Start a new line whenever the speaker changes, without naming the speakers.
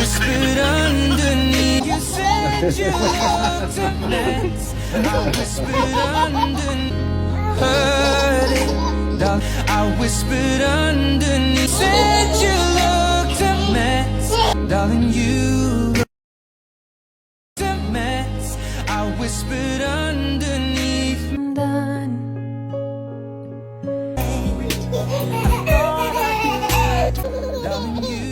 whispered underneath. You said you looked a mess. I whispered underneath. Heard it, darling. I whispered underneath. Said you looked a mess. Darling, you looked a mess. I whispered underneath. I'm done. Darling, you